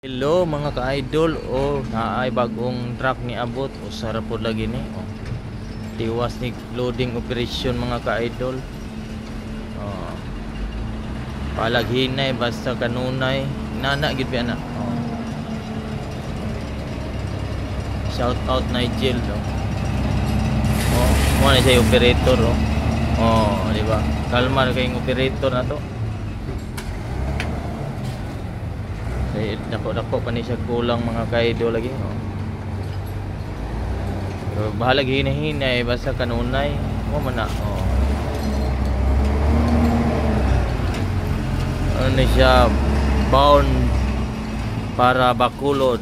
Hello mga ka-idol, naay bagong truck ni abot o sarap po lagi ni. Tiwas ni loading operation mga ka-idol. Palaghinay basta kanunay, nana gid bi ana. Shout out Nigel mo na siya operator di ba? Kalmar kayong operator na to. Dako pa ni siya kulang mga ka-idol lagi. Bahalag hinahinay basta kanunay mo man na. Ano siya, bound para Bacolod.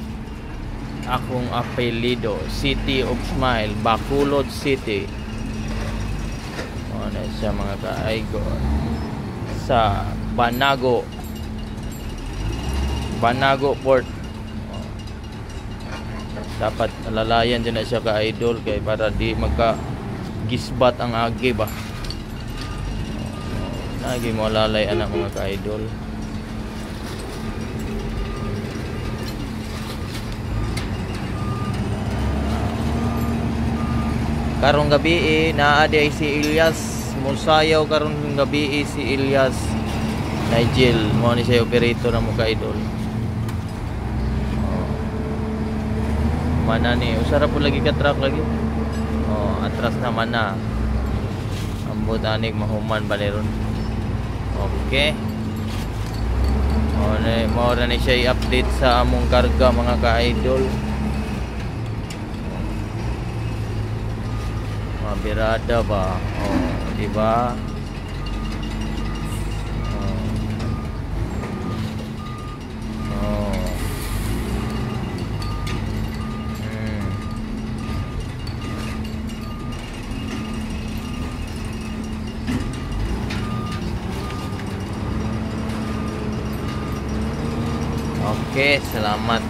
Akong apelido, City of Smile, Bacolod City. Ano siya mga ka-idol, sa Banago Port. Dapat alalayan din na siya ka-idol kay para di magka gisbat ang agi ba. Lagi mo alalay anak mga ka-idol. Karong gabi naadi si Ilyas Musayaw. Karong gabi si Ilyas Nigel mo ni siya operator na mga ka-idol. Mana ni usara po lagi ka truck lagi. Atras naman na. Ambot anig mahuman ba ron. Okay. Mo na ni siya i-update sa among karga mga ka-idol. Mabirada ba? Di ba? Okay, salamat.